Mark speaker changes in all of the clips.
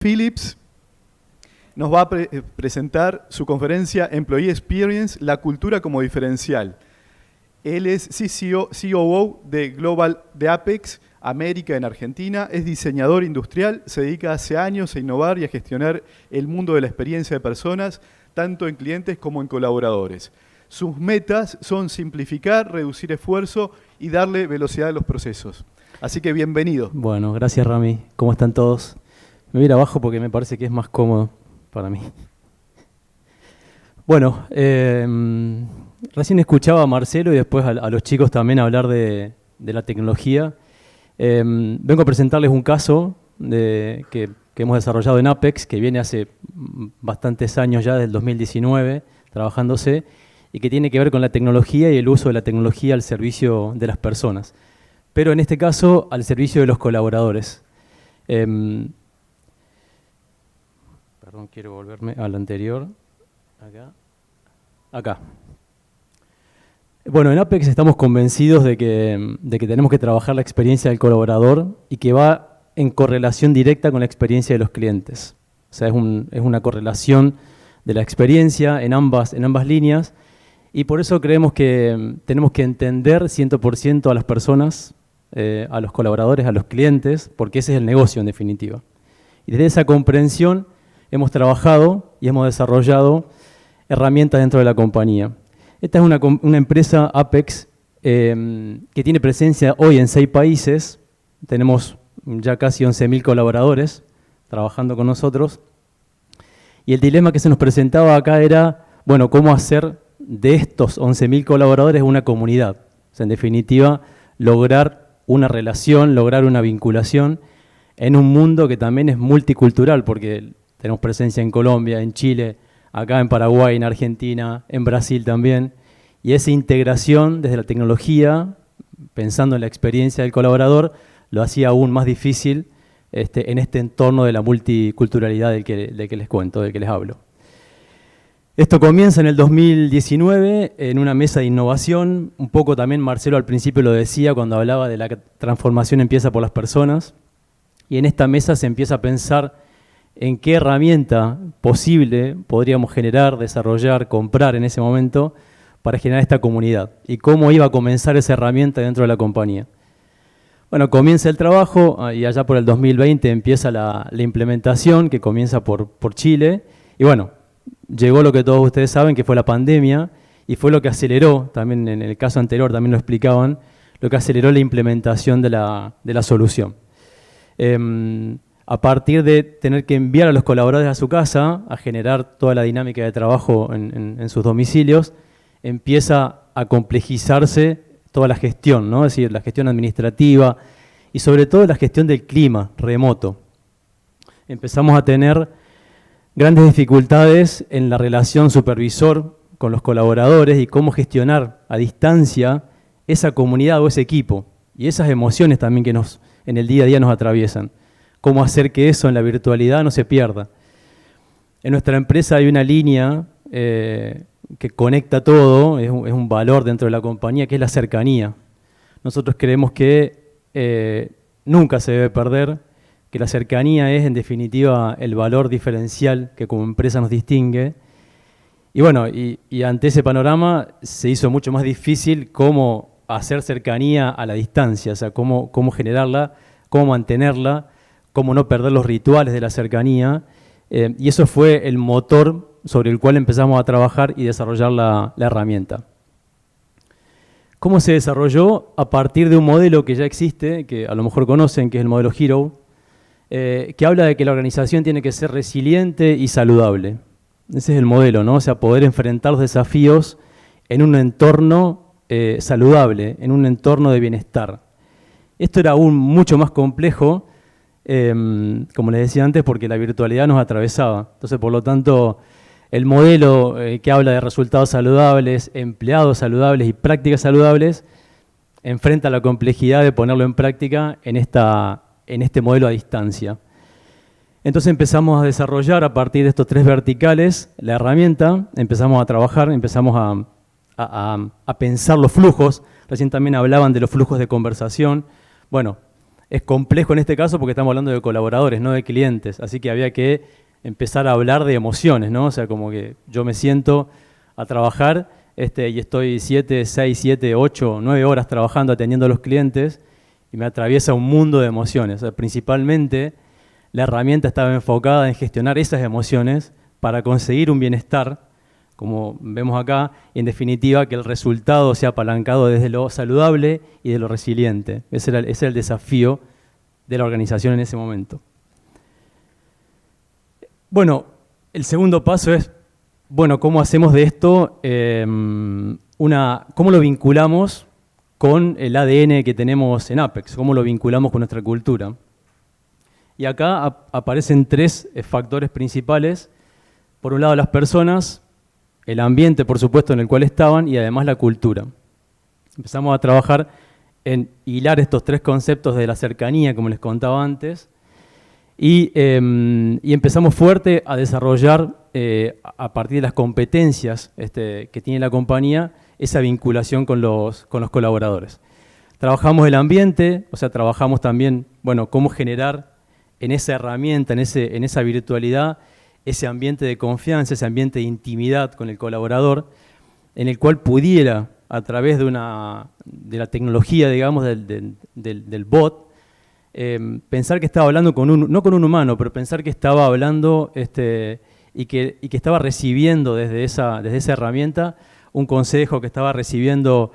Speaker 1: Phillips nos va a presentar su conferencia Employee Experience, la cultura como diferencial. Él es COO de Global de Apex América en Argentina, es diseñador industrial, se dedica hace años a innovar y a gestionar el mundo de la experiencia de personas, tanto en clientes como en colaboradores. Sus metas son simplificar, reducir esfuerzo y darle velocidad a los procesos. Así que bienvenido.
Speaker 2: Bueno, gracias Rami. ¿Cómo están todos? Me voy a ir abajo porque me parece que es más cómodo para mí. Bueno, recién escuchaba a Marcelo y después a los chicos también hablar de la tecnología. Vengo a presentarles un caso que hemos desarrollado en Apex, que viene hace bastantes años ya, desde el 2019, trabajándose, y que tiene que ver con la tecnología y el uso de la tecnología al servicio de las personas. Pero en este caso, al servicio de los colaboradores. Perdón, quiero volverme al anterior. Acá. Bueno, en Apex estamos convencidos de que tenemos que trabajar la experiencia del colaborador y que va en correlación directa con la experiencia de los clientes. O sea, es una correlación de la experiencia en ambas líneas, y por eso creemos que tenemos que entender 100% a las personas, a los colaboradores, a los clientes, porque ese es el negocio en definitiva. Y desde esa comprensión hemos trabajado y hemos desarrollado herramientas dentro de la compañía. Esta es una empresa Apex que tiene presencia hoy en 6 países. Tenemos ya casi 11.000 colaboradores trabajando con nosotros. Y el dilema que se nos presentaba acá era, bueno, cómo hacer de estos 11.000 colaboradores una comunidad. O sea, en definitiva, lograr una relación, lograr una vinculación en un mundo que también es multicultural, porque tenemos presencia en Colombia, en Chile, acá en Paraguay, en Argentina, en Brasil también. Y esa integración desde la tecnología, pensando en la experiencia del colaborador, lo hacía aún más difícil en este entorno de la multiculturalidad del que les cuento, del que les hablo. Esto comienza en el 2019 en una mesa de innovación. Un poco también Marcelo al principio lo decía cuando hablaba de la transformación empieza por las personas. Y en esta mesa se empieza a pensar en qué herramienta posible podríamos generar, desarrollar, comprar en ese momento para generar esta comunidad y cómo iba a comenzar esa herramienta dentro de la compañía. Bueno, comienza el trabajo y allá por el 2020 empieza la implementación, que comienza por Chile, y bueno, llegó lo que todos ustedes saben, que fue la pandemia, y fue lo que aceleró, también en el caso anterior también lo explicaban, lo que aceleró la implementación de la solución. A partir de tener que enviar a los colaboradores a su casa, a generar toda la dinámica de trabajo en sus domicilios, empieza a complejizarse toda la gestión, ¿no? Es decir, la gestión administrativa y sobre todo la gestión del clima remoto. Empezamos a tener grandes dificultades en la relación supervisor con los colaboradores y cómo gestionar a distancia esa comunidad o ese equipo y esas emociones también que en el día a día nos atraviesan. Cómo hacer que eso en la virtualidad no se pierda. En nuestra empresa hay una línea que conecta todo, es un valor dentro de la compañía, que es la cercanía. Nosotros creemos que nunca se debe perder, que la cercanía es en definitiva el valor diferencial que como empresa nos distingue. Y bueno, y ante ese panorama se hizo mucho más difícil cómo hacer cercanía a la distancia, o sea, cómo generarla, cómo mantenerla, cómo no perder los rituales de la cercanía, y eso fue el motor sobre el cual empezamos a trabajar y desarrollar la herramienta. ¿Cómo se desarrolló? A partir de un modelo que ya existe, que a lo mejor conocen, que es el modelo Hero, que habla de que la organización tiene que ser resiliente y saludable. Ese es el modelo, ¿no? O sea, poder enfrentar los desafíos en un entorno saludable, en un entorno de bienestar. Esto era aún mucho más complejo, como les decía antes, porque la virtualidad nos atravesaba. Entonces, por lo tanto, el modelo que habla de resultados saludables, empleados saludables y prácticas saludables, enfrenta la complejidad de ponerlo en práctica en este modelo a distancia. Entonces empezamos a desarrollar a partir de estos 3 verticales la herramienta, empezamos a trabajar, empezamos a pensar los flujos. Recién también hablaban de los flujos de conversación. Bueno, Es complejo en este caso porque estamos hablando de colaboradores, no de clientes, así que había que empezar a hablar de emociones, ¿no? O sea, como que yo me siento a trabajar y estoy 7, 6, 7, 8, 9 horas trabajando atendiendo a los clientes y me atraviesa un mundo de emociones. O sea, principalmente la herramienta estaba enfocada en gestionar esas emociones para conseguir un bienestar, como vemos acá, y en definitiva que el resultado sea apalancado desde lo saludable y de lo resiliente. Ese era el desafío de la organización en ese momento. Bueno, el segundo paso es, bueno, ¿cómo hacemos de esto cómo lo vinculamos con el ADN que tenemos en Apex? ¿Cómo lo vinculamos con nuestra cultura? Y acá aparecen tres factores principales. Por un lado, las personas, el ambiente, por supuesto, en el cual estaban, y además la cultura. Empezamos a trabajar en hilar estos tres conceptos de la cercanía, como les contaba antes, y empezamos fuerte a desarrollar, a partir de las competencias que tiene la compañía, esa vinculación con los colaboradores. Trabajamos el ambiente, o sea, trabajamos también, bueno, cómo generar en esa herramienta, en esa virtualidad, ese ambiente de confianza, ese ambiente de intimidad con el colaborador, en el cual pudiera, a través de la tecnología, digamos, del bot, pensar que estaba hablando no con un humano, pero pensar que estaba hablando y que estaba recibiendo desde esa herramienta un consejo, que estaba recibiendo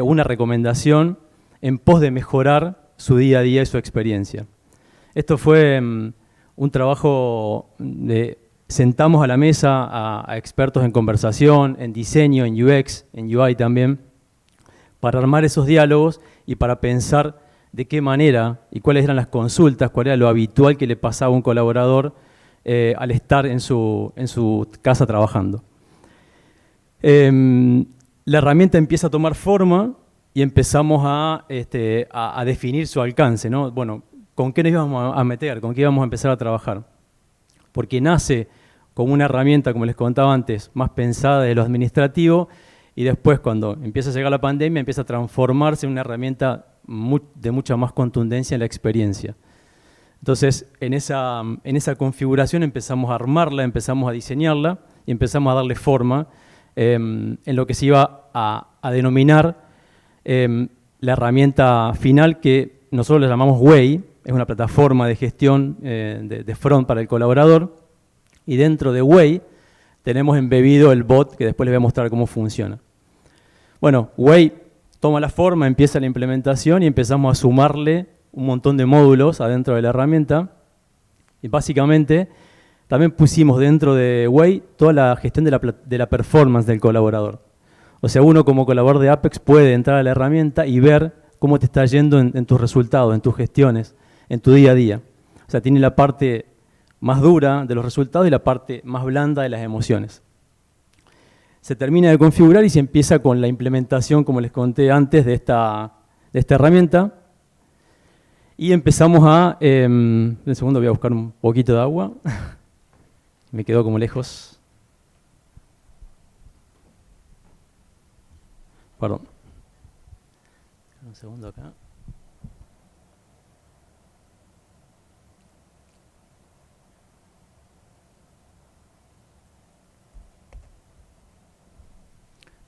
Speaker 2: una recomendación en pos de mejorar su día a día y su experiencia. Esto fue un trabajo sentamos a la mesa a expertos en conversación, en diseño, en UX, en UI también, para armar esos diálogos y para pensar de qué manera y cuáles eran las consultas, cuál era lo habitual que le pasaba a un colaborador al estar en su casa trabajando. La herramienta empieza a tomar forma y empezamos a definir su alcance, ¿no? Bueno, ¿con qué nos íbamos a meter? ¿Con qué íbamos a empezar a trabajar? Porque nace como una herramienta, como les contaba antes, más pensada de lo administrativo, y después, cuando empieza a llegar la pandemia, empieza a transformarse en una herramienta de mucha más contundencia en la experiencia. Entonces, en esa configuración empezamos a armarla, empezamos a diseñarla y empezamos a darle forma en lo que se iba a denominar la herramienta final, que nosotros le llamamos Way. Es una plataforma de gestión de front para el colaborador, y dentro de Way tenemos embebido el bot, que después les voy a mostrar cómo funciona. Bueno, Way toma la forma, empieza la implementación y empezamos a sumarle un montón de módulos adentro de la herramienta, y básicamente también pusimos dentro de Way toda la gestión de la performance del colaborador. O sea, uno como colaborador de Apex puede entrar a la herramienta y ver cómo te está yendo en tus resultados, en tus gestiones, en tu día a día. O sea, tiene la parte más dura de los resultados y la parte más blanda de las emociones. Se termina de configurar y se empieza con la implementación, como les conté antes, de esta herramienta. Y empezamos un segundo voy a buscar un poquito de agua. Me quedó como lejos. Perdón. Un segundo acá.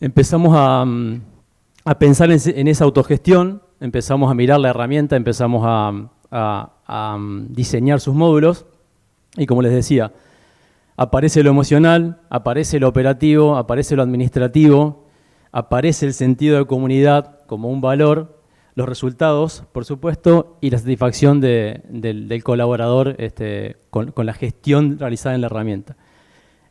Speaker 2: Empezamos a pensar en esa autogestión, empezamos a mirar la herramienta, empezamos a diseñar sus módulos, y como les decía, aparece lo emocional, aparece lo operativo, aparece lo administrativo, aparece el sentido de comunidad como un valor, los resultados, por supuesto, y la satisfacción del colaborador con la gestión realizada en la herramienta.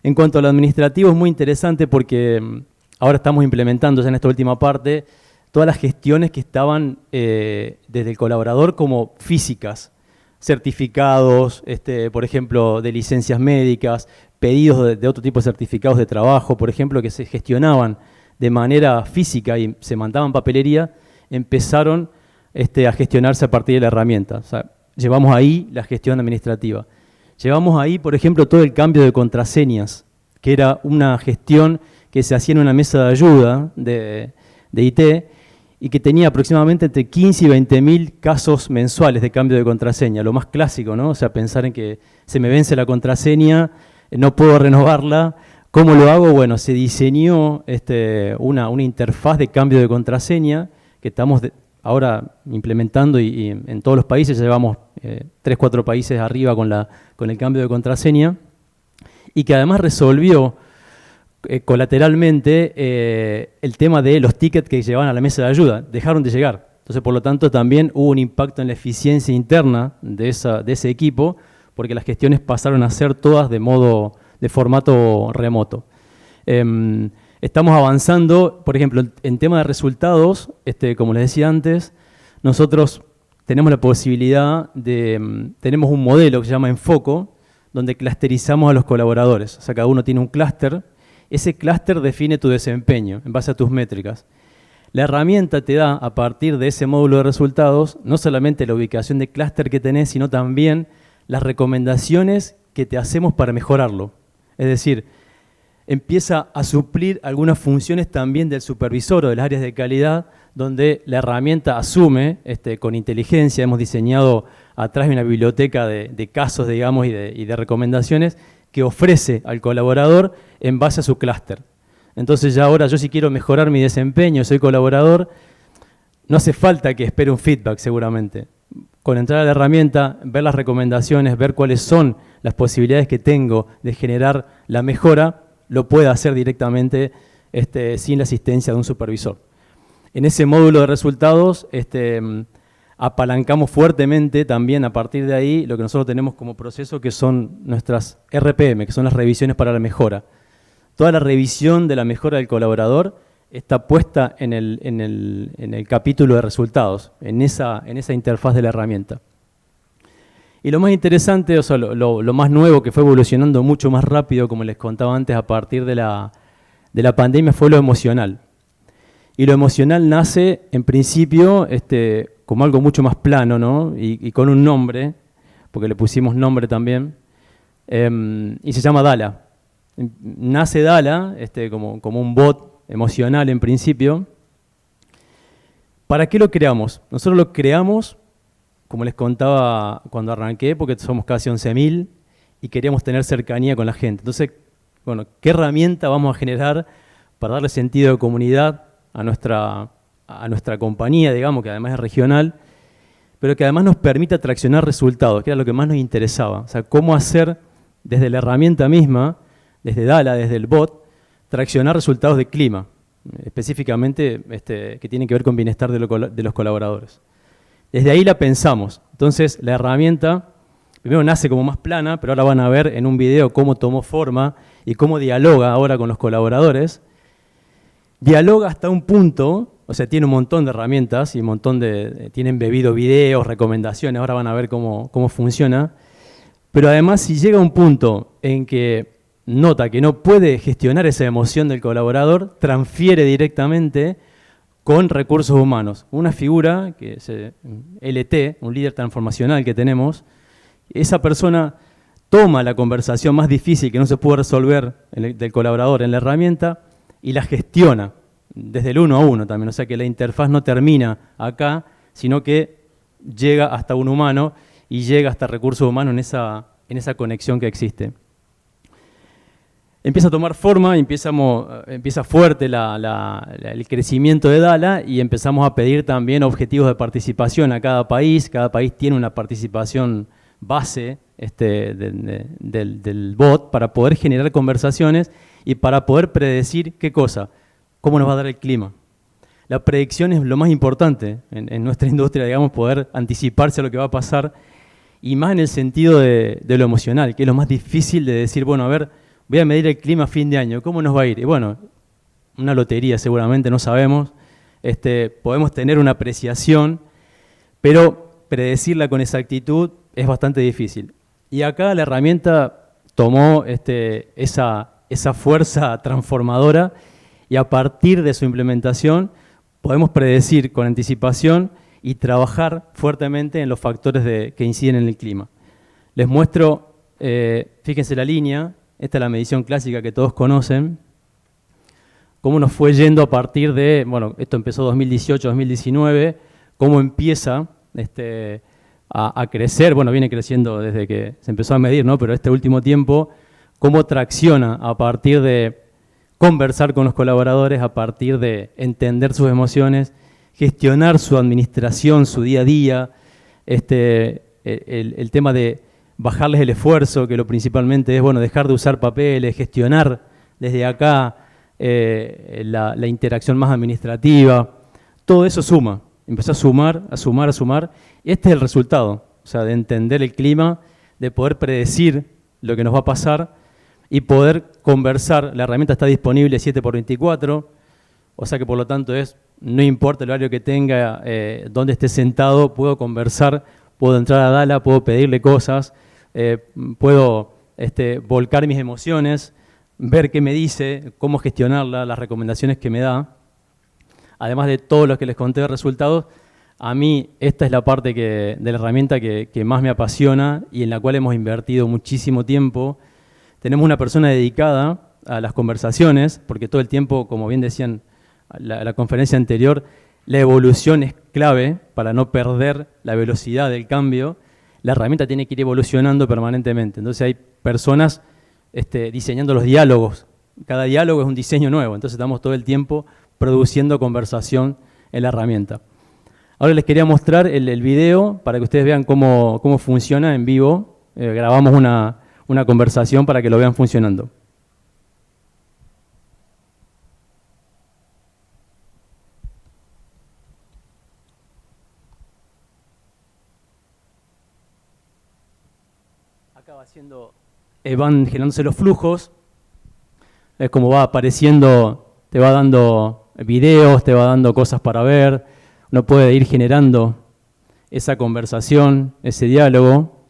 Speaker 2: En cuanto a lo administrativo, es muy interesante porque ahora estamos implementando ya en esta última parte todas las gestiones que estaban desde el colaborador como físicas, certificados, por ejemplo, de licencias médicas, pedidos de otro tipo de certificados de trabajo, por ejemplo, que se gestionaban de manera física y se mandaban papelería, empezaron a gestionarse a partir de la herramienta. O sea, llevamos ahí la gestión administrativa. Llevamos ahí, por ejemplo, todo el cambio de contraseñas, que era una gestión que se hacía en una mesa de ayuda de IT, y que tenía aproximadamente entre 15 y 20.000 casos mensuales de cambio de contraseña, lo más clásico, ¿no? O sea, pensar en que se me vence la contraseña, no puedo renovarla. ¿Cómo lo hago? Bueno, se diseñó una interfaz de cambio de contraseña que estamos ahora implementando y en todos los países, ya llevamos 3, 4 países arriba con el cambio de contraseña, y que además resolvió colateralmente el tema de los tickets que llevaban a la mesa de ayuda, dejaron de llegar. Entonces, por lo tanto, también hubo un impacto en la eficiencia interna de ese equipo, porque las gestiones pasaron a ser todas de formato remoto. Estamos avanzando, por ejemplo, en tema de resultados, como les decía antes, nosotros tenemos la posibilidad tenemos un modelo que se llama Enfoco, donde clusterizamos a los colaboradores. O sea, cada uno tiene un clúster. Ese clúster define tu desempeño en base a tus métricas. La herramienta te da, a partir de ese módulo de resultados, no solamente la ubicación de clúster que tenés, sino también las recomendaciones que te hacemos para mejorarlo. Es decir, empieza a suplir algunas funciones también del supervisor o de las áreas de calidad, donde la herramienta asume, con inteligencia, hemos diseñado atrás de una biblioteca de casos, digamos, y de recomendaciones, que ofrece al colaborador en base a su clúster. Entonces ya ahora yo si quiero mejorar mi desempeño, soy colaborador, no hace falta que espere un feedback seguramente. Con entrar a la herramienta, ver las recomendaciones, ver cuáles son las posibilidades que tengo de generar la mejora, lo puedo hacer directamente sin la asistencia de un supervisor. En ese módulo de resultados apalancamos fuertemente también a partir de ahí lo que nosotros tenemos como proceso, que son nuestras RPM, que son las revisiones para la mejora. Toda la revisión de la mejora del colaborador está puesta en el capítulo de resultados, en esa interfaz de la herramienta. Y lo más interesante, o sea, lo más nuevo que fue evolucionando mucho más rápido, como les contaba antes, a partir de la pandemia, fue lo emocional. Y lo emocional nace, en principio, como algo mucho más plano, ¿no? Y con un nombre, porque le pusimos nombre también, y se llama Dala. Nace Dala como un bot emocional en principio. ¿Para qué lo creamos? Nosotros lo creamos, como les contaba cuando arranqué, porque somos casi 11.000 y queríamos tener cercanía con la gente. Entonces, bueno, ¿qué herramienta vamos a generar para darle sentido de comunidad a nuestra compañía, digamos, que además es regional, pero que además nos permite traccionar resultados, que era lo que más nos interesaba? O sea, cómo hacer desde la herramienta misma, desde Dala, desde el bot, traccionar resultados de clima, específicamente que tienen que ver con bienestar de los colaboradores. Desde ahí la pensamos. Entonces, la herramienta primero nace como más plana, pero ahora van a ver en un video cómo tomó forma y cómo dialoga ahora con los colaboradores. Dialoga hasta un punto, o sea, tiene un montón de herramientas y un montón tienen bebido videos, recomendaciones, ahora van a ver cómo funciona. Pero además, si llega a un punto en que nota que no puede gestionar esa emoción del colaborador, transfiere directamente con recursos humanos. Una figura, que es LT, un líder transformacional que tenemos, esa persona toma la conversación más difícil que no se pudo resolver del colaborador en la herramienta y la gestiona desde el 1 a 1 también. O sea que la interfaz no termina acá, sino que llega hasta un humano y llega hasta recursos humanos en esa conexión que existe. Empieza a tomar forma, empieza fuerte el crecimiento de Dala y empezamos a pedir también objetivos de participación a cada país. Cada país tiene una participación base del bot para poder generar conversaciones y para poder predecir qué cosa, cómo nos va a dar el clima. La predicción es lo más importante en nuestra industria, digamos, poder anticiparse a lo que va a pasar, y más en el sentido de lo emocional, que es lo más difícil de decir, bueno, a ver, voy a medir el clima a fin de año, ¿cómo nos va a ir? Y bueno, una lotería seguramente, no sabemos. Podemos tener una apreciación, pero predecirla con exactitud es bastante difícil. Y acá la herramienta tomó esa fuerza transformadora y a partir de su implementación podemos predecir con anticipación y trabajar fuertemente en los factores que inciden en el clima. Les muestro, fíjense la línea. Esta es la medición clásica que todos conocen, cómo nos fue yendo a partir de, bueno, esto empezó 2018, 2019, cómo empieza a crecer, bueno, viene creciendo desde que se empezó a medir, ¿no? Pero este último tiempo, cómo tracciona a partir de conversar con los colaboradores, a partir de entender sus emociones, gestionar su administración, su día a día, el tema de bajarles el esfuerzo, que lo principalmente es, bueno, dejar de usar papeles, gestionar desde acá la interacción más administrativa, todo eso suma, empezó a sumar, a sumar, a sumar, y este es el resultado, o sea, de entender el clima, de poder predecir lo que nos va a pasar y poder conversar. La herramienta está disponible 7x24, o sea que por lo tanto no importa el horario que tenga, dónde esté sentado, puedo conversar, puedo entrar a Dala, puedo pedirle cosas, puedo volcar mis emociones, ver qué me dice, cómo gestionarla, las recomendaciones que me da. Además de todo lo que les conté de resultados, a mí esta es la parte de la herramienta que más me apasiona y en la cual hemos invertido muchísimo tiempo. Tenemos una persona dedicada a las conversaciones, porque todo el tiempo, como bien decían la conferencia anterior, la evolución es clave para no perder la velocidad del cambio. La herramienta tiene que ir evolucionando permanentemente. Entonces hay personas diseñando los diálogos. Cada diálogo es un diseño nuevo, entonces estamos todo el tiempo produciendo conversación en la herramienta. Ahora les quería mostrar el video para que ustedes vean cómo funciona en vivo. Grabamos una conversación para que lo vean funcionando. Acá van generándose los flujos, es como va apareciendo, te va dando videos, te va dando cosas para ver, uno puede ir generando esa conversación, ese diálogo,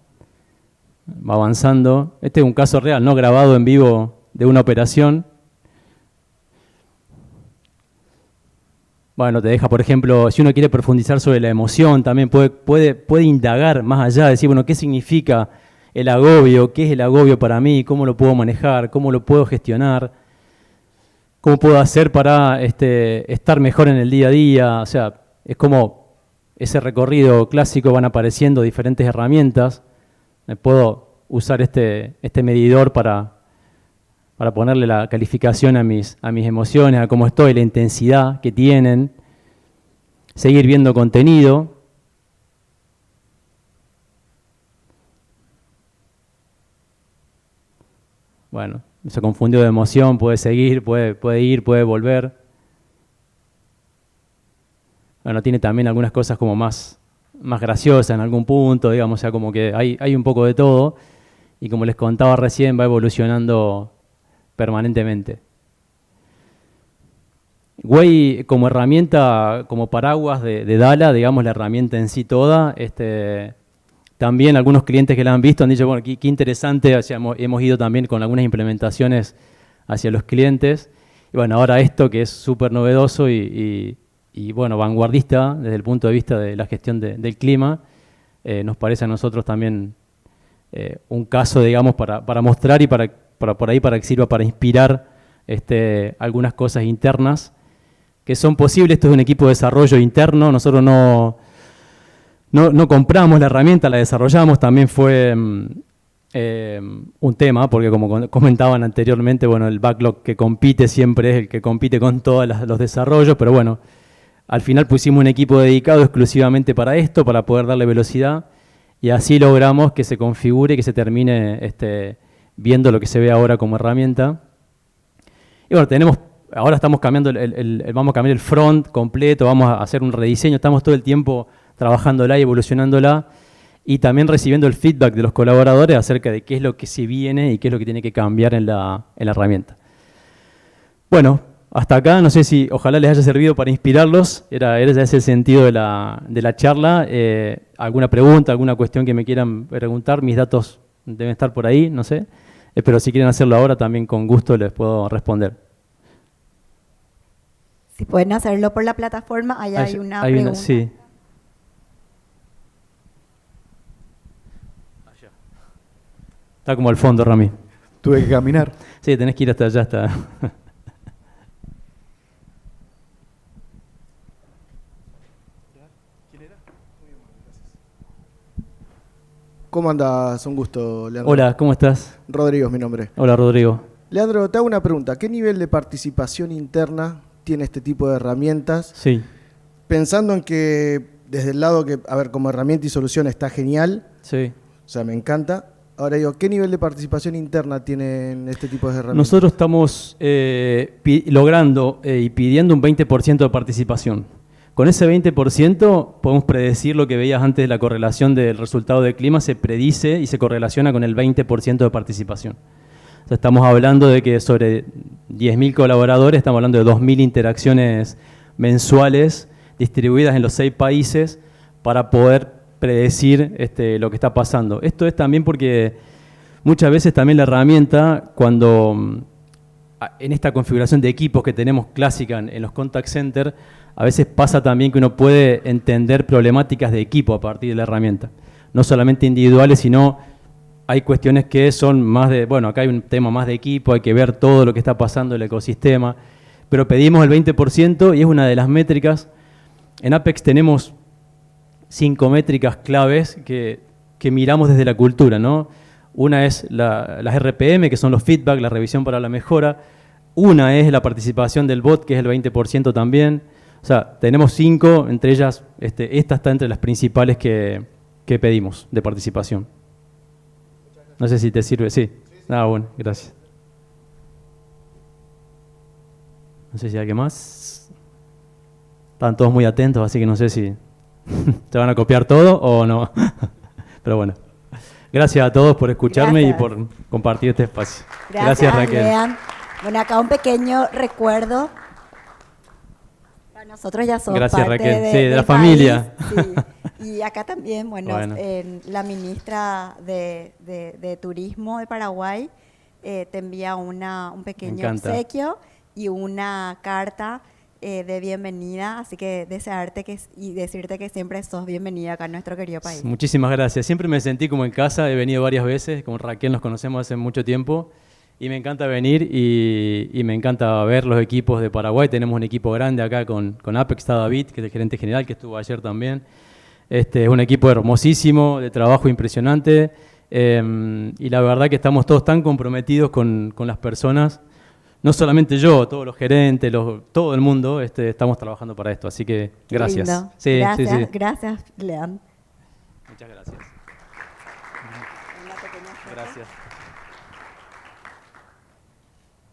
Speaker 2: va avanzando. Este es un caso real, no grabado en vivo de una operación. Bueno, te deja, por ejemplo, si uno quiere profundizar sobre la emoción, también puede indagar más allá, decir, bueno, ¿qué significa el agobio? ¿Qué es el agobio para mí? ¿Cómo lo puedo manejar? ¿Cómo lo puedo gestionar? ¿Cómo puedo hacer para estar mejor en el día a día? O sea, es como ese recorrido clásico, van apareciendo diferentes herramientas. Puedo usar este medidor para ponerle la calificación a mis emociones, a cómo estoy, la intensidad que tienen. Seguir viendo contenido. Bueno, se confundió de emoción, puede seguir, puede ir, puede volver. Bueno, tiene también algunas cosas como más graciosas en algún punto, digamos, o sea, como que hay un poco de todo. Y como les contaba recién, va evolucionando permanentemente. Way como herramienta, como paraguas de Dala, digamos, la herramienta en sí toda, también algunos clientes que la han visto han dicho, bueno, qué interesante, o sea, hemos ido también con algunas implementaciones hacia los clientes. Y bueno, ahora esto que es súper novedoso y bueno, vanguardista desde el punto de vista de la gestión del clima, nos parece a nosotros también un caso, digamos, para mostrar y para que sirva para inspirar algunas cosas internas que son posibles. Esto es un equipo de desarrollo interno, nosotros no compramos la herramienta, la desarrollamos, también fue un tema, porque como comentaban anteriormente, bueno, el backlog que compite siempre es el que compite con todos los desarrollos, pero bueno, al final pusimos un equipo dedicado exclusivamente para esto, para poder darle velocidad, y así logramos que se configure y que se termine viendo lo que se ve ahora como herramienta. Y bueno, ahora estamos cambiando vamos a cambiar el front completo, vamos a hacer un rediseño, estamos todo el tiempo trabajándola y evolucionándola, y también recibiendo el feedback de los colaboradores acerca de qué es lo que se viene y qué es lo que tiene que cambiar en la herramienta. Bueno, hasta acá, no sé si ojalá les haya servido para inspirarlos, era ese el sentido de la charla. ¿Alguna pregunta, alguna cuestión que me quieran preguntar? Mis datos deben estar por ahí, no sé, pero si quieren hacerlo ahora también con gusto les puedo responder.
Speaker 3: Si pueden hacerlo por la plataforma, allá hay una pregunta.
Speaker 2: Sí. Está como al fondo, Rami.
Speaker 1: Tuve que caminar.
Speaker 2: Sí, tenés que ir hasta allá.
Speaker 4: ¿Cómo andas? Un gusto, Leandro.
Speaker 2: Hola, ¿cómo estás?
Speaker 4: Rodrigo es mi nombre.
Speaker 2: Hola, Rodrigo.
Speaker 4: Leandro, te hago una pregunta. ¿Qué nivel de participación interna tiene este tipo de herramientas?
Speaker 2: Sí.
Speaker 4: Pensando en que desde el lado que, a ver, como herramienta y solución está genial.
Speaker 2: Sí.
Speaker 4: O sea, me encanta. Ahora digo, ¿qué nivel de participación interna tienen este tipo de herramientas?
Speaker 2: Nosotros estamos logrando y pidiendo un 20% de participación. Con ese 20% podemos predecir lo que veías antes de la correlación del resultado del clima, se predice y se correlaciona con el 20% de participación. O sea, estamos hablando de que sobre 10.000 colaboradores, estamos hablando de 2.000 interacciones mensuales distribuidas en los 6 países para poder predecir lo que está pasando. Esto es también porque muchas veces también la herramienta, cuando en esta configuración de equipos que tenemos clásica en los contact centers, a veces pasa también que uno puede entender problemáticas de equipo a partir de la herramienta. No solamente individuales, sino hay cuestiones que son más de, bueno, acá hay un tema más de equipo, hay que ver todo lo que está pasando en el ecosistema, pero pedimos el 20% y es una de las métricas. En Apex tenemos 5 métricas claves que miramos desde la cultura, ¿no? Una es las RPM, que son los feedback, la revisión para la mejora. Una es la participación del bot, que es el 20% también. O sea, tenemos 5, entre ellas, esta está entre las principales que pedimos de participación. No sé si te sirve. Sí. Ah, bueno, gracias. No sé si hay alguien más. Están todos muy atentos, así que no sé si te van a copiar todo o no. Pero bueno. Gracias a todos por escucharme y por compartir este espacio.
Speaker 3: Gracias
Speaker 2: Raquel.
Speaker 3: Lean. Bueno, acá un pequeño recuerdo. Para nosotros ya somos
Speaker 2: Gracias,
Speaker 3: parte
Speaker 2: Raquel. De la
Speaker 3: del
Speaker 2: familia.
Speaker 3: país, sí. Y acá también, bueno. La ministra de Turismo de Paraguay te envía un pequeño obsequio y una carta de bienvenida, así que desearte y decirte que siempre sos bienvenida acá en nuestro querido país.
Speaker 2: Muchísimas gracias. Siempre me sentí como en casa, he venido varias veces, con Raquel nos conocemos hace mucho tiempo y me encanta venir y me encanta ver los equipos de Paraguay. Tenemos un equipo grande acá con Apex, está David, que es el gerente general, que estuvo ayer también. Es un equipo hermosísimo, de trabajo impresionante y la verdad que estamos todos tan comprometidos con las personas. No solamente yo, todos los gerentes, todo el mundo, estamos trabajando para esto. Así que gracias.
Speaker 3: Sí, gracias, gracias, Lean.
Speaker 2: Muchas gracias. Gracias.